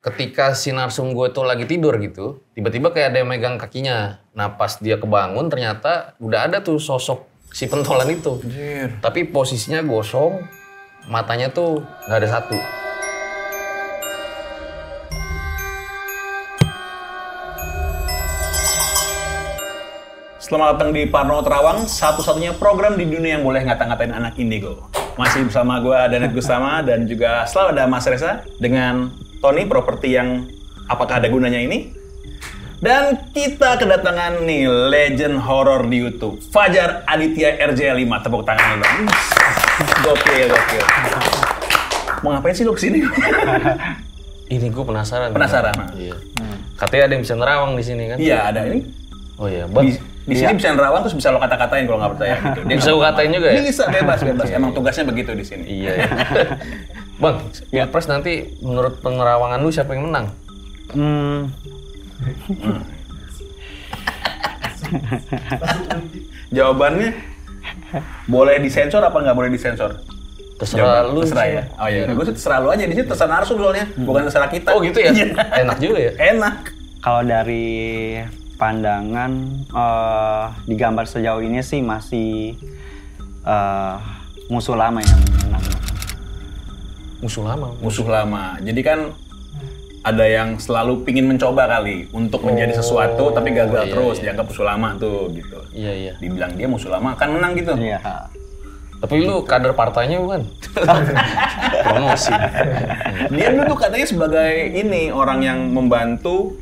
ketika si narsum gue tuh lagi tidur gitu, tiba-tiba kayak ada yang megang kakinya. Nah pas dia kebangun ternyata udah ada tuh sosok si pentolan itu. Anjir. Tapi posisinya gosong, matanya tuh nggak ada satu. Selamat datang di Parno Terawang, satu-satunya program di dunia yang boleh ngata-ngatain anak indigo. Masih bersama gue, Danet Gustama, dan juga selalu ada Mas Reza dengan Tony, properti yang apakah ada gunanya ini. Dan kita kedatangan nih legend horror di YouTube, Fajar Aditya RJ5. Tepuk tangan dong. Gokil. Mau ngapain sih lo kesini? Ini gue penasaran. Penasaran? Iya. Katanya ada yang bisa nerawang di sini kan? Iya, ada ini. Oh iya, Bang. Di sini bisa nerawang terus bisa lo kata-katain kalau nggak percaya gitu. Dia Bisa gue katain juga ya? Bisa, bebas. Emang tugasnya begitu di sini. Iya. Bang, Pilpres nanti menurut penerawangan lu siapa yang menang? Jawabannya boleh disensor apa nggak boleh disensor? Terserah lu. Terserah ya. Oh iya, gue sih terserah lu aja. Di sini terserah narsum soalnya, bukan terserah kita. Oh gitu ya? Iya. Enak juga ya? Enak. Kalau dari pandangan di gambar sejauh ini sih masih musuh lama yang menang. Musuh lama. Jadi kan ada yang selalu pingin mencoba kali untuk menjadi sesuatu tapi gagal terus, dianggap musuh lama tuh gitu. Iya. Dibilang dia musuh lama akan menang gitu. Iya. Tapi lu kader partainya bukan? Promosi. Dia dulu tuh katanya sebagai ini orang yang membantu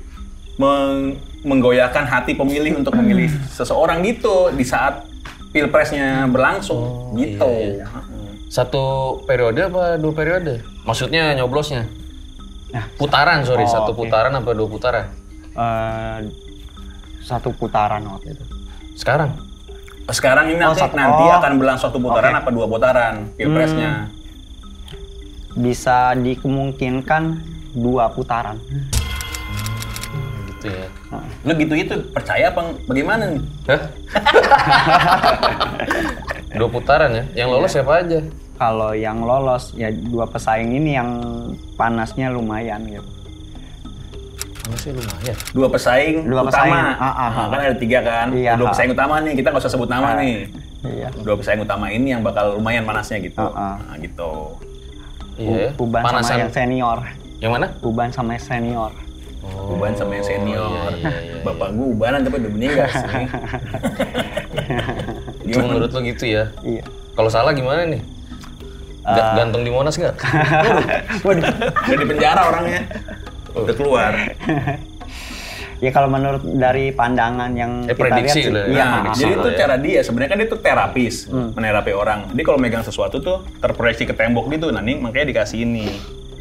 menggoyahkan hati pemilih untuk memilih seseorang gitu di saat pilpresnya berlangsung gitu. Iya. Satu periode apa dua periode? Maksudnya nyoblosnya? Nah, putaran, satu putaran apa dua putaran? Satu putaran waktu itu. Sekarang ini nanti akan berlangsung satu putaran apa dua putaran pilpresnya? Bisa dikemungkinkan dua putaran. Gitu ya. Lu gitu itu percaya apa bagaimana nih? Hah? Dua putaran ya? Yang lolos siapa aja? Kalau yang lolos ya dua pesaing ini yang panasnya lumayan gitu. Panasnya lumayan? Dua pesaing utama. Kan ada tiga kan? Iya, dua pesaing utama nih, kita nggak usah sebut nama nih. Iya. Dua pesaing utama ini yang bakal lumayan panasnya gitu. Nah gitu. Iya. Uban Panasan. sama yang senior. Yang mana? Uban sama yang senior. Uban sama yang senior. Iya. Bapak gue ubanan tapi udah meninggal sih. Cuma menurut lo gitu ya? Iya. Kalau salah gimana nih? Gantung di Monas nggak? Udah di penjara orangnya. Udah keluar. Ya kalau menurut dari pandangan yang kita prediksi lihat sih, lah ya. iya. Jadi itu cara dia, sebenarnya kan dia tuh terapis, menerapi orang. Jadi kalau megang sesuatu tuh terproyeksi ke tembok gitu, nanti makanya dikasih ini.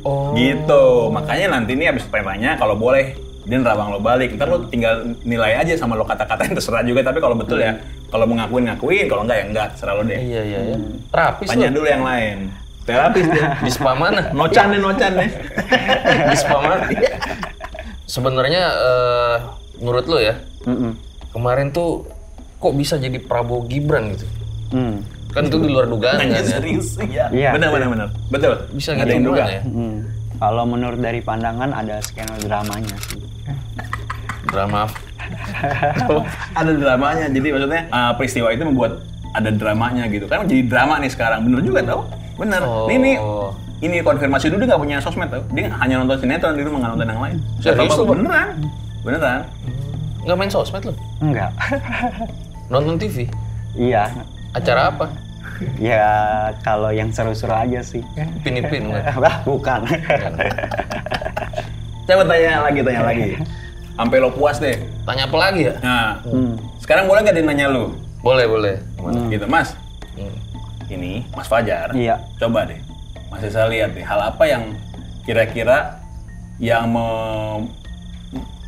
Oh. Gitu, makanya nanti nih abis pertanyaan kalau boleh dia nerawang lo balik, ntar lo tinggal nilai aja sama lo kata-katain terserah juga. Tapi kalau betul ya, kalau mau ngakuin, kalau enggak ya enggak, terserah lo deh. Iya. Terapis Tanya lo. dulu yang lain. Terapis deh. Di spa mana? Nocan deh. Di spa mana? Sebenarnya menurut lo ya, kemarin tuh kok bisa jadi Prabowo Gibran gitu? Kan itu di luar dugaan kan ya? Serius, iya. Iya. Benar. Betul. Bisa ada gitu yang duga. gimana ya? Kalau menurut dari pandangan ada skena dramanya sih. Drama. Ada dramanya, jadi maksudnya peristiwa itu membuat ada dramanya gitu kan, jadi drama nih sekarang. Bener juga tau? Bener. Oh. Ini konfirmasi dulu, dia nggak punya sosmed tau, dia hanya nonton sinetron, di rumah nggak nonton yang lain. Serius lu? Beneran. Nggak main sosmed lo? Enggak. Nonton TV? Iya. Acara apa? Ya kalau yang seru-seru aja sih. Ipin kan? Bukan. Coba tanya lagi. Sampai lo puas deh. Tanya apa lagi ya? Nah, sekarang boleh nggak dia nanya lu? Boleh. Gitu, Mas. Ini Mas Fajar. Iya. Coba deh, Mas Esa lihat deh, hal apa yang kira-kira yang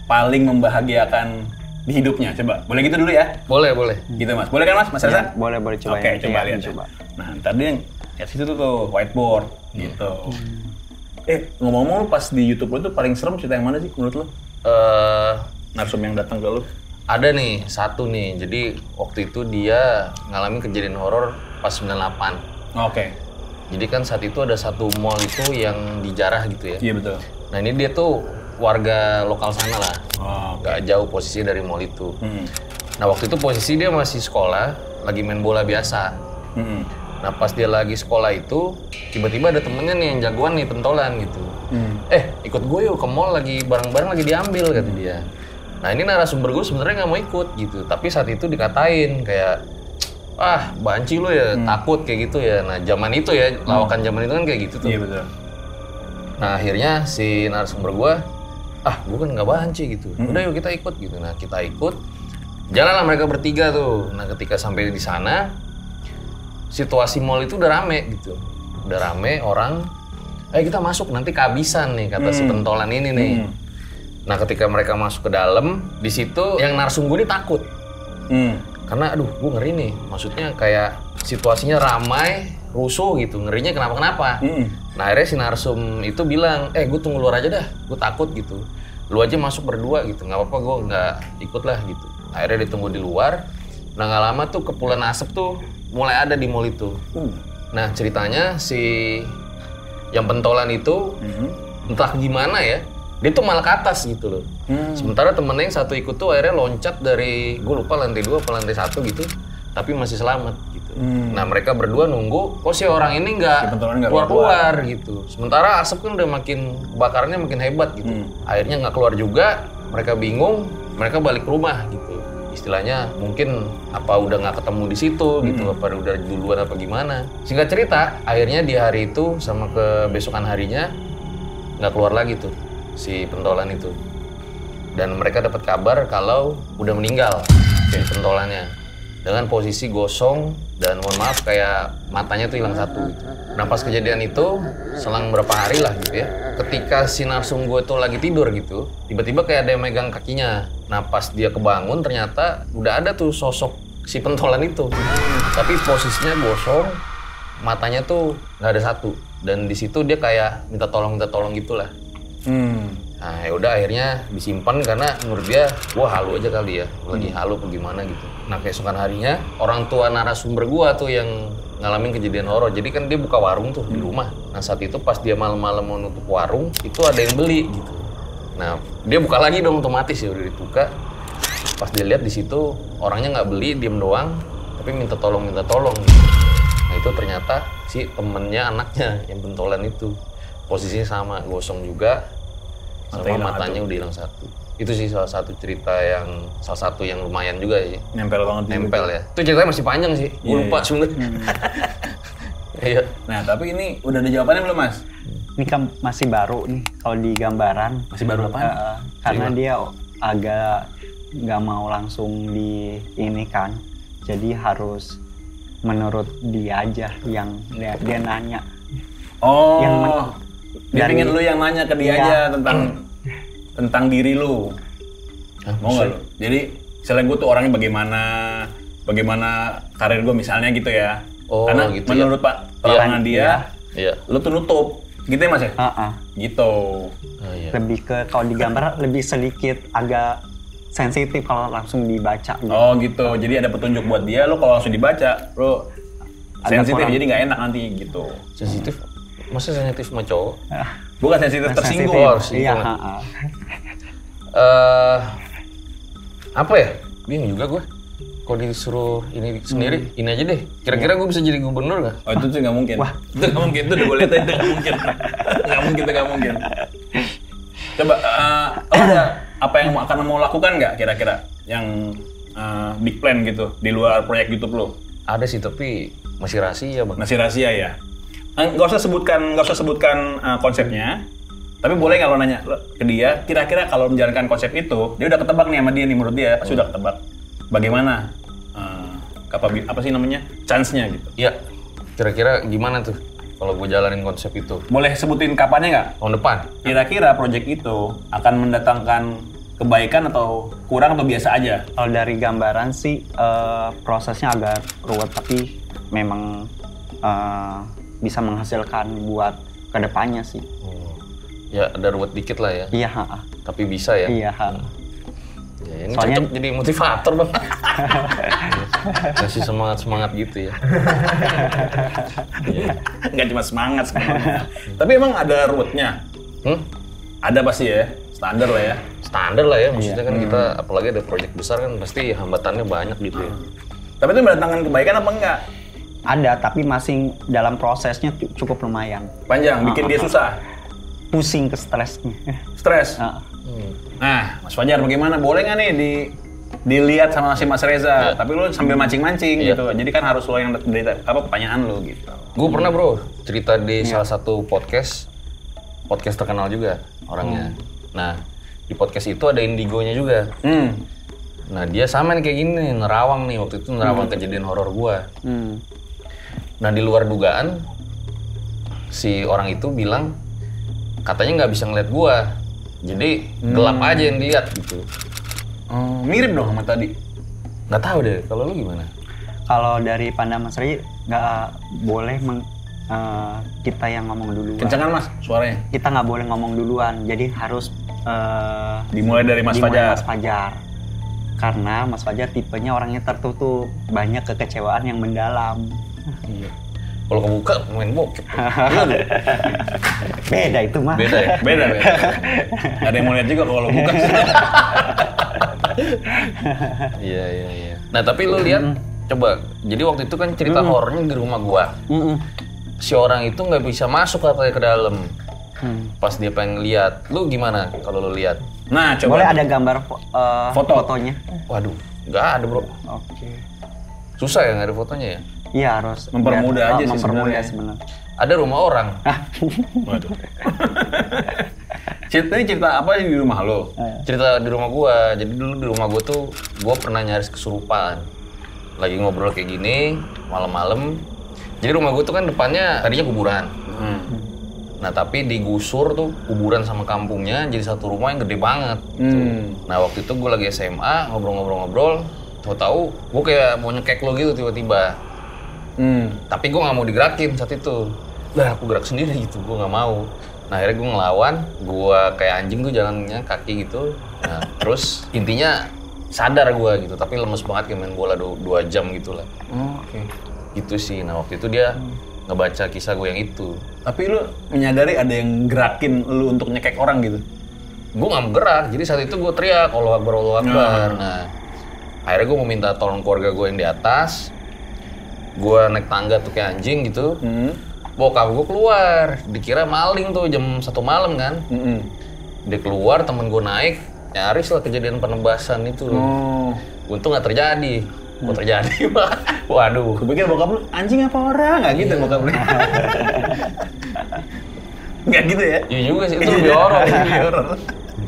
paling membahagiakan di hidupnya? Coba, boleh gitu dulu ya? Boleh. Gitu Mas, boleh kan Mas Esa? Ya, boleh coba. Oke, coba ya, lihat. coba. Nah, ntar dia lihat situ tuh whiteboard, gitu. Ngomong-ngomong, lu pas di YouTube lu tuh paling serem cerita yang mana sih menurut lu? Narsum yang datang ke lu? Ada nih, satu nih. Jadi waktu itu dia ngalamin kejadian horor pas 98. Oke. Jadi kan saat itu ada satu mall itu yang dijarah gitu ya. Iya betul. Nah ini dia tuh warga lokal sana lah, nggak jauh posisi dari mall itu. Nah waktu itu posisi dia masih sekolah, lagi main bola biasa. Nah pas dia lagi sekolah itu, tiba-tiba ada temennya nih yang jagoan nih, pentolan gitu. Ikut gue yuk ke mall, lagi barang-barang lagi diambil kata dia. Nah ini narasumber gue sebenarnya nggak mau ikut gitu, tapi saat itu dikatain kayak, banci lu ya, takut kayak gitu ya. Nah zaman itu ya, lawakan zaman itu kan kayak gitu tuh. Iya betul. Nah akhirnya si narasumber gue, gue kan nggak banci gitu. Udah yuk kita ikut gitu. Nah kita ikut, jalanlah mereka bertiga tuh. Nah ketika sampai di sana, situasi mall itu udah rame gitu. Udah rame orang, ayo kita masuk nanti kehabisan nih kata si pentolan ini nih. Nah ketika mereka masuk ke dalam, di situ yang narsum gue ini takut. Karena aduh gue ngeri nih, maksudnya kayak situasinya ramai, rusuh gitu, ngerinya kenapa-kenapa. Nah akhirnya si narsum itu bilang, gue tunggu luar aja dah, gue takut gitu. Lu aja masuk berdua gitu, nggak apa-apa gue nggak ikut lah gitu. Akhirnya ditunggu di luar, nah nggak lama tuh kepulan asap tuh mulai ada di mall itu. Nah ceritanya si yang pentolan itu, entah gimana ya, dia tuh malah ke atas gitu loh. Sementara temennya yang satu ikut tuh akhirnya loncat dari, gue lupa lantai 2 atau lantai 1 gitu, tapi masih selamat gitu. Nah mereka berdua nunggu, kok si orang ini nggak keluar-keluar gitu. Sementara asap kan udah makin, kebakarannya makin hebat gitu. Akhirnya nggak keluar juga, mereka bingung, mereka balik ke rumah gitu. Istilahnya mungkin apa udah nggak ketemu di situ gitu, apa udah duluan apa gimana. Singkat cerita, akhirnya di hari itu sama kebesokan harinya nggak keluar lagi tuh si pentolan itu, dan mereka dapat kabar kalau udah meninggal si pentolannya dengan posisi gosong dan mohon maaf kayak matanya tuh hilang satu gitu. Nah pas kejadian itu selang berapa hari lah gitu ya, ketika si narsum gue tuh lagi tidur gitu, tiba-tiba kayak ada yang megang kakinya. Nah pas dia kebangun ternyata udah ada tuh sosok si pentolan itu, tapi posisinya gosong, matanya tuh nggak ada satu, dan di situ dia kayak minta tolong gitulah. Nah yaudah akhirnya disimpan karena menurut dia, wah halu aja kali ya, lagi halu apa gimana gitu. Nah keesokan harinya orang tua narasumber gua tuh yang ngalamin kejadian horor. Jadi kan dia buka warung tuh di rumah. Nah saat itu pas dia malam-malam mau nutup warung, itu ada yang beli gitu. Nah dia buka lagi dong otomatis ya, udah dibuka. Pas dia lihat di situ orangnya nggak beli, diem doang, tapi minta tolong gitu. Nah itu ternyata si temennya anaknya yang pentolan itu. Posisinya sama, gosong juga, sama matanya udah hilang satu. Itu sih salah satu yang lumayan juga ya. Nempel banget. Nempel ya. Itu ceritanya masih panjang sih, gue lupa sebenarnya. Iya. Nah tapi ini udah ada jawabannya belum Mas? Ini kan masih baru nih kalau di gambaran. Masih baru apaan? Karena dia agak nggak mau langsung di ini kan. Jadi harus menurut dia aja yang dia nanya. Oh. Dia pengen lu yang nanya ke dia aja tentang diri lu. Mau nggak lu? Jadi misalnya gue tuh orangnya bagaimana karir gue misalnya gitu ya. Karena gitu menurut ya. Pak perawanan dia, lu tuh nutup. Gitu ya Mas ya? Gitu. Lebih ke kalau digambar lebih sedikit agak sensitif kalau langsung dibaca. Gitu. Oh gitu. Jadi ada petunjuk buat dia, lu kalau langsung dibaca, lu sensitif jadi nggak enak nanti gitu. Sensitif? Masa sensitif sama cowok? Bukan sensitif tersinggung. Iya. Apa ya? Bingung juga gue. Kalau disuruh ini sendiri, ini aja deh. Kira-kira gue bisa jadi gubernur nggak? Oh itu tuh nggak mungkin. Wah, itu nggak mungkin. Itu udah gue lihat itu nggak mungkin. Coba, ada apa yang akan mau lakukan nggak kira-kira yang big plan gitu di luar proyek YouTube lo? Ada sih tapi masih rahasia bang. Masih rahasia ya. Nggak usah sebutkan konsepnya. Tapi boleh nggak lo nanya ke dia, kira-kira kalau menjalankan konsep itu, dia udah ketebak nih sama dia nih, menurut dia pasti udah ketebak. Bagaimana apa sih namanya chance-nya gitu? Iya, kira-kira gimana tuh kalau gue jalanin konsep itu? Boleh sebutin kapannya nggak? Tahun depan. Kira-kira project itu akan mendatangkan kebaikan atau kurang atau biasa aja? Kalau dari gambaran sih prosesnya agak ruwet tapi memang bisa menghasilkan buat kedepannya sih. Ya ada ruwet dikit lah ya. Iya. Tapi bisa ya. Iya. Ya, ini soalnya cocok jadi motivator bang. Kasih semangat gitu ya. Nggak cuma semangat. Tapi emang ada ruwetnya. Ada pasti ya, standar lah ya. Standar lah ya, maksudnya kan kita apalagi ada proyek besar kan pasti hambatannya banyak gitu ya. Tapi itu mendatangkan kebaikan apa enggak? Ada, tapi masih dalam prosesnya cukup lumayan. Panjang, bikin dia susah. Pusing ke stresnya. Stres. Nah, Mas Fajar bagaimana? Boleh nggak nih dilihat sama si Mas Reza? Tapi lu sambil mancing-mancing gitu. Jadi kan harus lo yang dari pertanyaan lu gitu. Gue pernah bro cerita di salah satu podcast terkenal juga orangnya. Nah di podcast itu ada indigonya juga. Nah dia sama nih kayak gini, nerawang nih waktu itu nerawang kejadian horor gua. Nah di luar dugaan si orang itu bilang katanya nggak bisa ngeliat gua, jadi gelap aja yang dilihat gitu. Mirip dong sama tadi. Nggak tahu deh, kalau lu gimana? Kalau dari pandangan Mas Ray, nggak boleh kita yang ngomong duluan. Kencengan Mas suaranya. Kita nggak boleh ngomong duluan, jadi harus dimulai dari Mas Fajar. Karena Mas Fajar tipenya orangnya tertutup, banyak kekecewaan yang mendalam. Iya. Kalau kebuka main bokep. Beda itu mah. Beda ya? Beda. Ada yang mau lihat juga kalau buka. Iya. Nah tapi lu lihat, coba. Jadi waktu itu kan cerita horornya di rumah gua. Si orang itu nggak bisa masuk katanya ke dalam. Pas dia pengen lihat, lu gimana kalau lu lihat? Nah, coba. Boleh ada gambar fotonya? Waduh, nggak ada bro. Oke. Susah ya nggak ada fotonya ya? Iya harus. Mempermudah aja sih mempermudah sebenarnya. Ada rumah orang. Waduh. Cerita apa di rumah lo? Cerita di rumah gua. Jadi dulu di rumah gua tuh, gua pernah nyaris kesurupan. Lagi ngobrol kayak gini, malam-malam. Jadi rumah gua tuh kan depannya tadinya kuburan. Nah tapi digusur tuh kuburan sama kampungnya jadi satu rumah yang gede banget. Nah waktu itu gue lagi SMA ngobrol-ngobrol, tahu-tahu gue kayak mau nyekek lo gitu tiba-tiba. Tapi gue nggak mau digerakin saat itu. Lah aku gerak sendiri gitu, gue nggak mau. Nah akhirnya gue ngelawan, gue kayak anjing tuh jalannya kaki gitu. Nah terus intinya sadar gue gitu, tapi lemes banget kayak main bola 2 jam gitu lah. Oke. Gitu sih. Nah waktu itu dia ngebaca kisah gue yang itu. Tapi lu menyadari ada yang gerakin lu untuk nyekek orang gitu? Gue nggak gerak, jadi saat itu gue teriak Allahu Akbar, Allahu Akbar. Nah akhirnya gue mau minta tolong keluarga gue yang di atas. Gue naik tangga tuh kayak anjing gitu. Bokap gue keluar, dikira maling tuh jam 1 malam kan. Dia keluar, temen gue naik, nyaris lah kejadian penebasan itu. Untung nggak terjadi. Kok terjadi Pak? Waduh. Gue pikir bokap lu anjing apa orang? Nggak gitu bokap lu. Nggak gitu ya? Iya juga sih, itu lebih horor.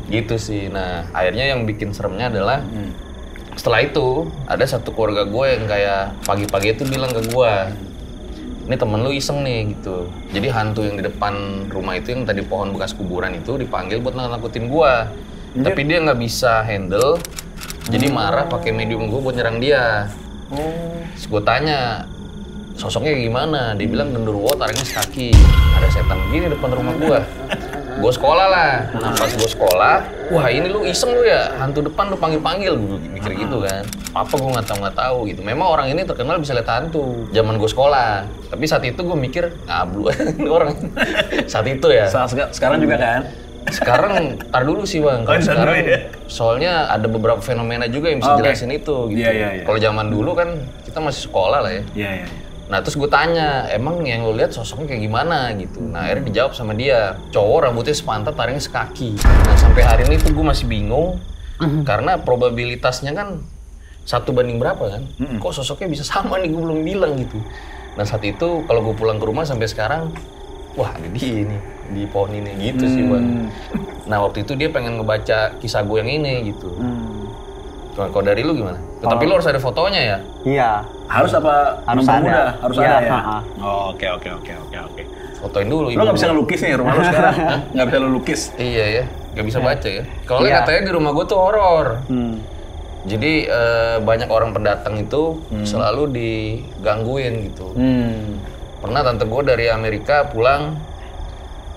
Gitu sih. Nah akhirnya yang bikin seremnya adalah setelah itu ada satu keluarga gue yang kayak pagi-pagi itu bilang ke gue, ini temen lu iseng nih gitu. Jadi hantu yang di depan rumah itu yang tadi pohon bekas kuburan itu dipanggil buat nakutin gue. Tapi dia nggak bisa handle. Jadi marah pakai medium gue buat nyerang dia. Terus gue tanya, sosoknya gimana? Dia bilang genderuwo taringnya sekaki. Ada setan gini depan rumah gue. Gue sekolah lah. Nah pas gue sekolah, wah ini lu iseng lu ya, hantu depan lu panggil-panggil. Gue mikir gitu kan. Apa gue nggak tahu gitu. Memang orang ini terkenal bisa lihat hantu. Zaman gue sekolah. Tapi saat itu gue mikir ngablu orang. Saat itu ya. Sekarang juga kan? Sekarang, tar dulu sih bang. Kalau sekarang, soalnya ada beberapa fenomena juga yang bisa jelasin itu gitu. Iya. Kalau zaman dulu kan kita masih sekolah lah ya. Iya. Nah terus gue tanya, emang yang lo lihat sosoknya kayak gimana gitu. Nah akhirnya dijawab sama dia, cowok rambutnya sepantat, taringnya sekaki. Nah sampai hari ini tuh gue masih bingung, karena probabilitasnya kan 1 banding berapa kan? Kok sosoknya bisa sama nih, gue belum bilang gitu. Nah saat itu kalau gue pulang ke rumah sampai sekarang, wah ada dia nih. Di pohon ini gitu sih bang. Nah waktu itu dia pengen ngebaca kisah gue yang ini gitu. Kalau dari lu gimana? Tapi lu harus ada fotonya ya? Iya. Harus apa? Harus ada. Harus ya, ada ya. Oke. Fotoin dulu. Lu nggak bisa ngelukis nih rumah lu sekarang? Nggak bisa lu lukis? Iya ya, nggak bisa baca ya. Kalau katanya di rumah gue tuh horor. Jadi banyak orang pendatang itu selalu digangguin gitu. Pernah tante gue dari Amerika pulang.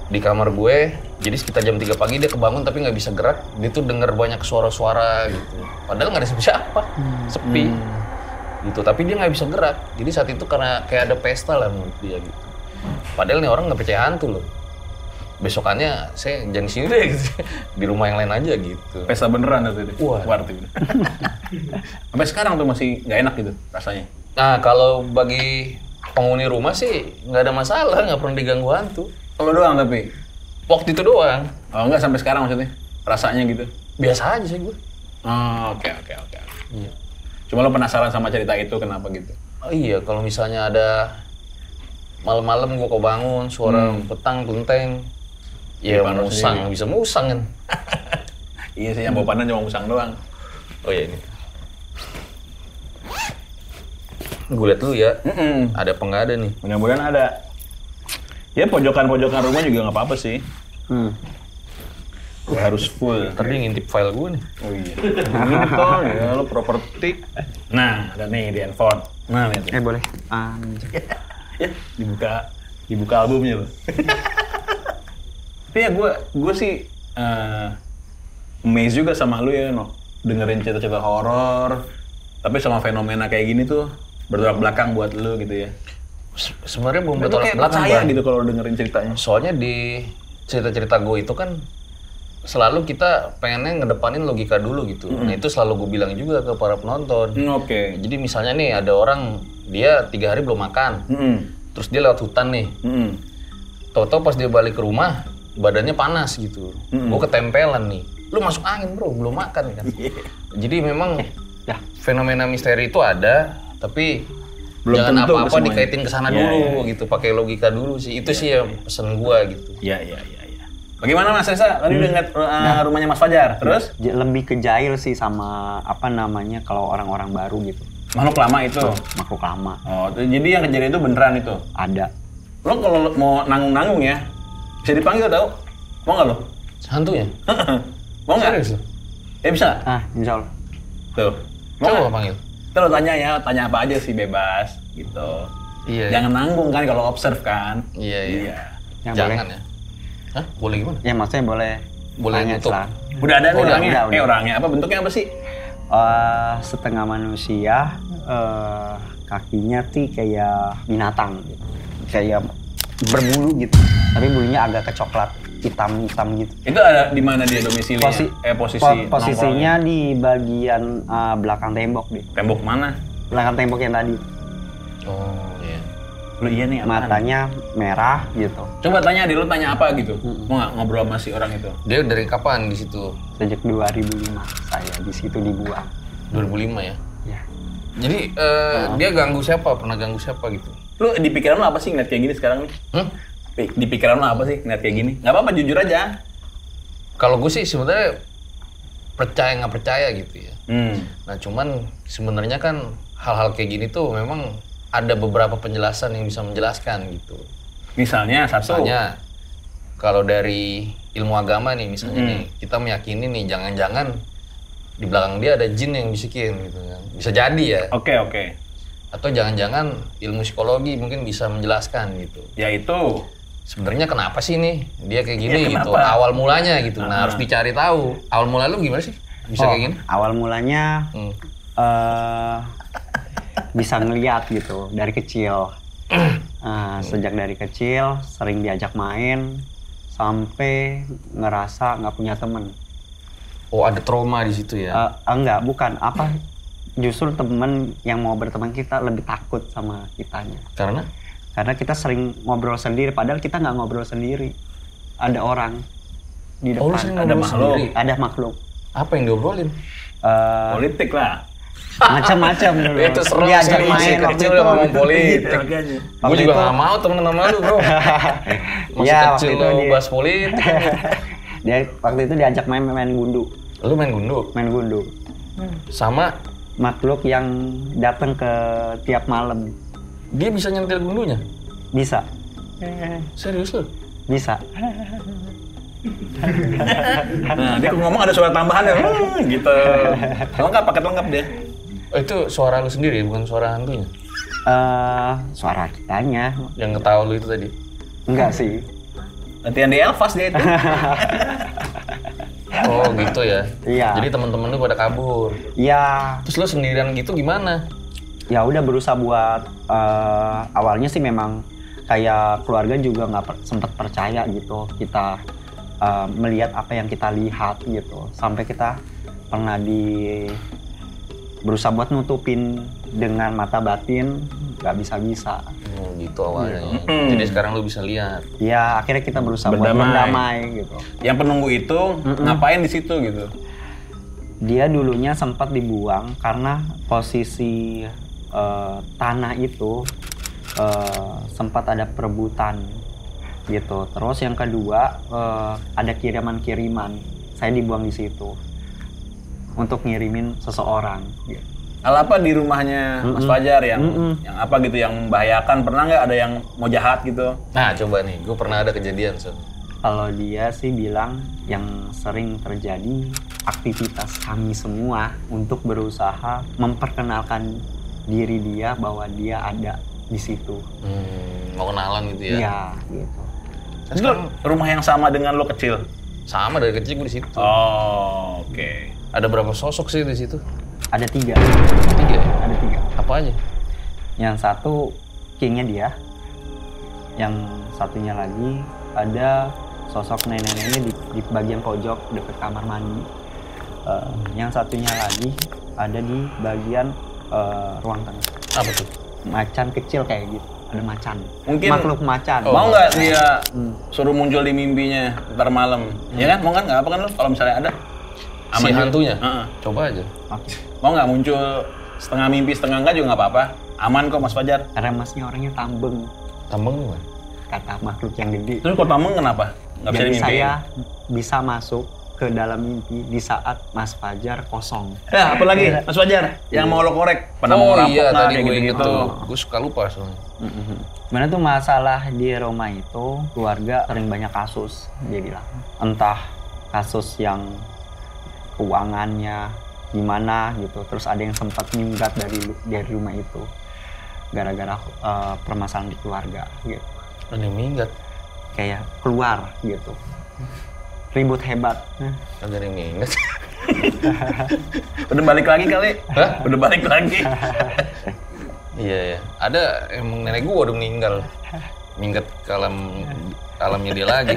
Di kamar gue, jadi sekitar jam 3 pagi dia kebangun tapi nggak bisa gerak. Dia tuh denger banyak suara-suara gitu. Padahal nggak ada siapa-siapa, sepi. Gitu. Tapi dia nggak bisa gerak. Jadi saat itu karena kayak ada pesta lah menurut dia gitu. Padahal nih orang nggak percaya hantu loh. besokannya saya jangan di sini deh gitu. Di rumah yang lain aja gitu. Pesta beneran itu. Wah. Warti. Sampai sekarang tuh masih nggak enak gitu rasanya. Nah kalau bagi penghuni rumah sih nggak ada masalah, nggak pernah diganggu hantu. Kalau doang tapi. Waktu itu doang. Oh enggak sampai sekarang maksudnya? Rasanya gitu? Biasa aja sih gue. Oh, oke. Iya. Cuma lo penasaran sama cerita itu kenapa gitu? Oh iya, kalau misalnya ada malam-malam gue kebangun, suara petang, kelenteng, ya musang, bisa musang kan? Iya sih, yang bawa pandan cuma musang doang. Oh iya ini. Gue liat dulu ya, ada apa nggak ada nih? Mudah-mudahan ada. Ya pojokan-pojokan rumah juga nggak apa-apa sih. Gak harus full. Ntar dia ngintip file gue nih. Oh iya. Ini toh, ya lo properti. Nah, ada nih di handphone. Nah, lihat. Boleh. Ya, dibuka albumnya loh. Tapi ya gue sih amazed juga sama lu ya, no. Dengerin cerita-cerita horor, tapi sama fenomena kayak gini tuh bertolak belakang buat lu gitu ya. Sebenarnya belum Lu bertolak kayak belakang percaya Bang. gitu kalau dengerin ceritanya. Soalnya di cerita-cerita gue itu kan selalu kita pengennya ngedepanin logika dulu gitu. Nah itu selalu gue bilang juga ke para penonton. Oke. Jadi misalnya nih ada orang dia 3 hari belum makan, terus dia lewat hutan nih. Tahu-tahu pas dia balik ke rumah badannya panas gitu. Gue ketempelan nih. Lu masuk angin bro, belum makan kan. Jadi memang fenomena misteri itu ada, tapi belum jangan tentu apa-apa semuanya. dikaitin ke sana dulu gitu, pakai logika dulu sih. Itu sih yang pesen gua gitu. Iya. Bagaimana Mas Reza? Tadi udah ngeliat rumahnya Mas Fajar, terus? Lebih ke jahil sih sama apa namanya kalau orang-orang baru gitu. Makhluk lama itu? Makhluk lama. Oh, jadi yang kejadian itu beneran itu? Ada. Lo kalau mau nanggung-nanggung ya, bisa dipanggil tau? Mau nggak lo? Hantunya? Mau nggak? Serius lo? Ya bisa? Insya Allah. Tuh. Mau Coba nggak? panggil. Terus lo tanya ya, tanya apa aja sih bebas gitu. Iya. Jangan nanggung kan kalau observe kan. Iya. Yang Jangan boleh. ya. Hah? Boleh gimana? Ya maksudnya boleh. Boleh tanya nutup. selang. Udah ada nih Udah, orangnya? udah. Orangnya apa? Bentuknya apa sih? Setengah manusia, kakinya tuh kayak binatang gitu. Kayak berbulu gitu. Tapi bulunya agak kecoklat, hitam-hitam gitu. Itu ada di mana dia domisilinya? Posisi Posisinya di bagian belakang tembok deh. tembok mana? Belakang tembok yang tadi. Oh iya. Lo iya nih apaan? Matanya merah gitu. Coba tanya deh, lo tanya apa gitu? Mau nggak ngobrol sama si orang itu? Dia dari kapan di situ? Sejak 2005 saya di situ dibuang. 2005 ya. Ya. Jadi dia ganggu siapa? Pernah ganggu siapa gitu? Lo di pikiran lo apa sih ngeliat kayak gini sekarang nih? Di pikiran lo apa sih ngeliat kayak gini? Nggak apa-apa, jujur aja. Kalau gue sih sebenarnya percaya nggak percaya gitu ya. Nah cuman sebenarnya kan hal-hal kayak gini tuh memang ada beberapa penjelasan yang bisa menjelaskan gitu. Misalnya satu. Misalnya kalau dari ilmu agama nih misalnya nih kita meyakini nih jangan-jangan di belakang dia ada jin yang bisikin gitu kan. Bisa jadi ya. Oke. Atau jangan-jangan ilmu psikologi mungkin bisa menjelaskan gitu. Yaitu Sebenarnya kenapa sih nih dia kayak gini Ya, gitu. kenapa? Awal mulanya gitu. Nah, harus dicari tahu. Awal mula lu gimana sih? Bisa kayak gini? Awal mulanya bisa ngeliat gitu dari kecil. Sejak dari kecil sering diajak main sampai ngerasa nggak punya temen. Oh, ada trauma di situ ya? Enggak, bukan. Justru temen yang mau berteman kita lebih takut sama kitanya. Karena kita sering ngobrol sendiri, padahal kita nggak ngobrol sendiri. Ada orang di depan. Oh, lu sering ada ngobrol makhluk. sendiri? Ada makhluk. Apa yang diobrolin? Politik lah. Macam-macam dulu. Itu serem Diajak sih, main kecil waktu udah itu. ngomong politik. Gue Waktu juga itu- gak mau temen sama lu bro. Masih Iya, waktu kecil itu lo dia- bahas politik. Dia waktu itu diajak main gundu. Lu main gundu? Main gundu. Sama Makhluk yang datang ke tiap malam. dia bisa nyentil gundunya? Bisa. Serius lu? Bisa. Nah, dia ngomong ada suara tambahan ya, gitu. Lengkap, paket lengkap dia. Oh, itu suara lu sendiri bukan suara hantunya? Suara kitanya. Yang ketawa lu itu tadi? Enggak sih. Latihan di Elvas dia itu. Oh gitu ya? Iya. Jadi teman-teman lu pada kabur. Ya, Terus lu sendirian gitu gimana? ya udah berusaha buat awalnya sih memang kayak keluarga juga nggak sempat percaya gitu kita melihat apa yang kita lihat gitu, sampai kita pernah berusaha buat nutupin dengan mata batin, nggak bisa. Gitu awalnya. Jadi sekarang lu bisa lihat. Ya akhirnya kita berusaha buat berdamai gitu. Yang penunggu itu ngapain di situ gitu? Dia dulunya sempat dibuang karena posisi tanah itu sempat ada perebutan gitu. Terus yang kedua ada kiriman, saya dibuang di situ untuk ngirimin seseorang. Gitu. Hal apa di rumahnya Mas Fajar yang apa gitu yang membahayakan? Pernah nggak ada yang mau jahat gitu? Nah coba nih, gue pernah ada kejadian Kalau dia sih bilang yang sering terjadi aktivitas kami semua untuk berusaha memperkenalkan diri dia bahwa dia ada di situ. Mau kenalan gitu ya? Iya, gitu. Itu rumah yang sama dengan lo kecil? Sama, dari kecil gue di situ. Oh, oke. Ada berapa sosok sih di situ? Ada 3. 3 ya? Ada 3. Apa aja? Yang satu kingnya dia, yang satunya lagi ada sosok nenek-nenek di bagian pojok dekat kamar mandi. Yang satunya lagi ada di bagian ruang tengah. Apa tuh? Macan kecil kayak gitu, ada macan. Mungkin makhluk macan. Mau nggak dia suruh muncul di mimpinya ntar malam? Ya kan? Mau kan? Nggak apa kan lo? Kalau misalnya ada? Si hantunya? Coba aja. Oke. Mau nggak muncul setengah mimpi setengah enggak juga nggak apa-apa? Aman kok Mas Fajar. Karena masnya orangnya tambeng. Tambeng gimana? Kata makhluk yang gede. Terus kok tambeng kenapa? Nggak bisa Jadi dimimpiin? saya bisa masuk ke dalam mimpi di saat Mas Fajar kosong. Ya, apa lagi Mas Fajar? Yang mau lo korek? Pernah mau rampok iya, lah, tadi kayak gue inget gitu-gitu. tuh. Gue suka lupa soalnya. Mana tuh masalah di Roma itu keluarga sering banyak kasus, dia bilang. Entah kasus yang keuangannya gimana gitu, terus ada yang sempat minggat dari rumah itu gara-gara permasalahan di keluarga gitu. Ada yang minggat? Kayak keluar gitu, ribut hebat. Ada yang minggat? Udah balik lagi kali? Hah? Udah balik lagi? Iya. Ada emang nenek gue udah meninggal. Minggat ke alamnya dia lagi.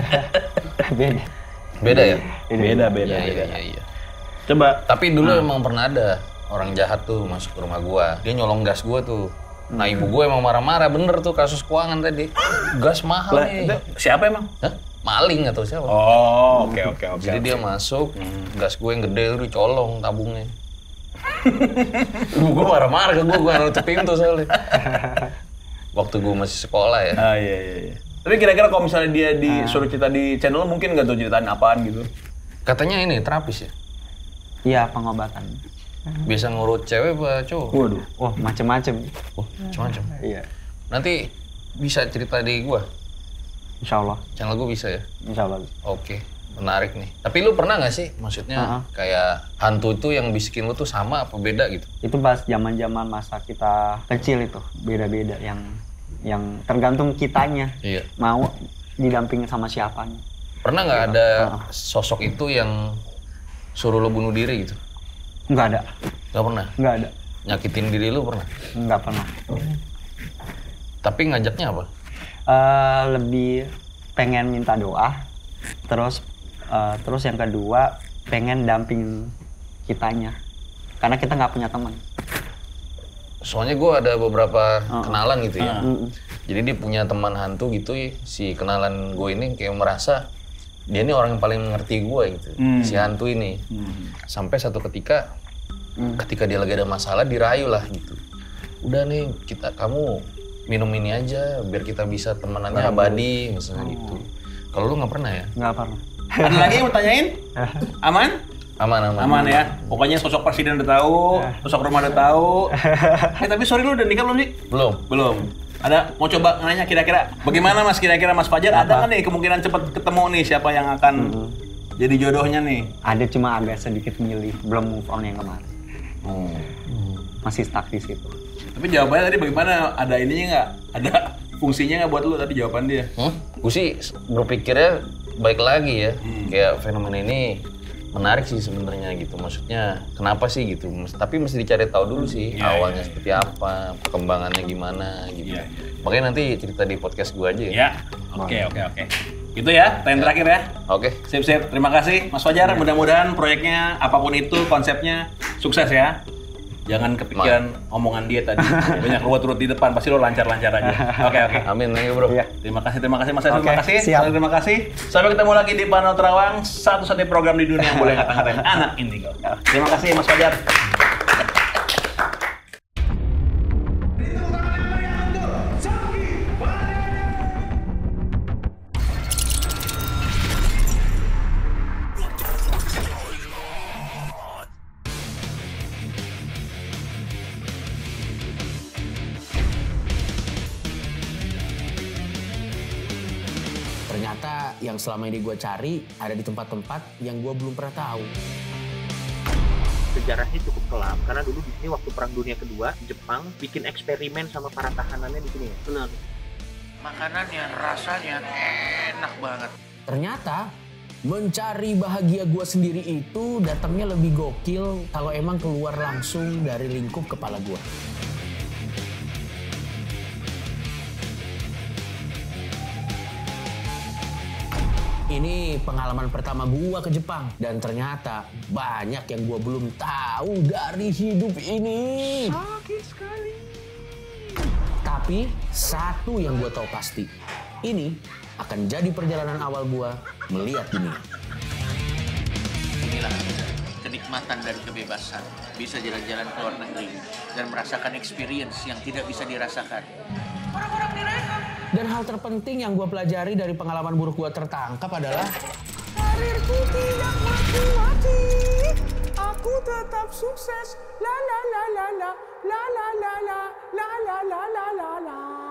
Beda ya? Beda. Iya. Coba. Tapi dulu emang pernah ada orang jahat tuh masuk ke rumah gua. Dia nyolong gas gua tuh. Nah ibu gua emang marah-marah, bener tuh kasus keuangan tadi. Gas mahal nih. Siapa emang? Hah? Maling atau siapa? Oh, oke. Jadi dia masuk, gas gue yang gede tuh dicolong tabungnya. Ibu gua marah-marah ke gua nutup pintu soalnya. Waktu gua masih sekolah ya. Ah iya. Tapi kira-kira kalau misalnya dia disuruh cerita di channel, mungkin nggak tuh ceritain apaan gitu? Katanya ini terapis ya? Iya, pengobatan. Bisa ngurut cewek apa cowok? Waduh. Wah, macem-macem. Oh, macam-macam. Iya. Nanti bisa cerita di gua. Insya Allah. Channel gua bisa ya? Insya Allah. Oke, menarik nih. Tapi lu pernah nggak sih, maksudnya kayak hantu itu yang bisikin lu tuh sama apa beda gitu? Itu pas zaman-zaman masa kita kecil itu, beda-beda yang tergantung kitanya. Iya. Mau didampingin sama siapanya. Pernah nggak ada sosok itu yang suruh lu bunuh diri gitu? Nggak ada. Nggak pernah? Nggak ada. Nyakitin diri lu pernah? Nggak pernah. Tapi ngajaknya apa? Lebih pengen minta doa, terus yang kedua pengen damping kitanya, karena kita nggak punya teman. Soalnya gue ada beberapa kenalan gitu ya. Jadi dia punya teman hantu gitu, si kenalan gue ini kayak merasa dia ini orang yang paling mengerti gue gitu, si hantu ini. Sampai satu ketika dia lagi ada masalah dirayu lah gitu. Udah nih kamu minum ini aja biar kita bisa temenannya abadi misalnya gitu. Kalau lu nggak pernah ya? Nggak pernah. Ada lagi yang mau tanyain? Aman? Aman ya. Pokoknya sosok presiden udah tahu, sosok rumah udah tahu. Tapi sorry lu udah nikah belum sih? Belum. Ada mau coba nanya kira-kira bagaimana Mas, kira-kira Mas Fajar ada nggak nih kemungkinan cepat ketemu nih siapa yang akan jadi jodohnya nih? Ada, cuma agak sedikit milih, belum move on yang kemarin. Masih stuck di situ. Tapi jawabannya tadi bagaimana? Ada ininya nggak? Ada fungsinya nggak buat lu tadi jawaban dia? Gue sih berpikirnya baik lagi ya. Kayak fenomena ini menarik sih sebenarnya gitu. Maksudnya kenapa sih gitu? Tapi mesti dicari tahu dulu sih awalnya seperti apa, perkembangannya gimana gitu. Makanya nanti cerita di podcast gue aja ya. Oke. Itu ya, pertanyaan terakhir ya. Oke. Sip. Terima kasih Mas Fajar. Mudah-mudahan proyeknya apapun itu konsepnya sukses ya. Jangan kepikiran omongan dia tadi. Banyak ruwet-ruwet di depan, pasti lo lancar-lancar aja. Oke. Amin, thank you bro. Terima kasih Mas Fajar. Terima kasih. Siap. Terima kasih. Sampai ketemu lagi di Panel Terawang, satu-satunya program di dunia yang boleh ngata-ngatain anak indigo. Terima kasih Mas Fajar. Ternyata yang selama ini gue cari ada di tempat-tempat yang gue belum pernah tahu. Sejarahnya cukup kelam karena dulu di sini waktu Perang Dunia Kedua Jepang bikin eksperimen sama para tahanannya di sini. Benar. Makanannya rasanya enak banget. Ternyata mencari bahagia gue sendiri itu datangnya lebih gokil kalau emang keluar langsung dari lingkup kepala gue. Ini pengalaman pertama gua ke Jepang dan ternyata banyak yang gua belum tahu dari hidup ini. Sakit sekali. Tapi satu yang gua tahu pasti, ini akan jadi perjalanan awal gua melihat dunia. Inilah kenikmatan dari kebebasan. Bisa jalan-jalan ke luar negeri dan merasakan experience yang tidak bisa dirasakan. Dan hal terpenting yang gue pelajari dari pengalaman buruk gue tertangkap adalah karirku tidak mati-mati, aku tetap sukses. La la la la la la la la la la la la la la la.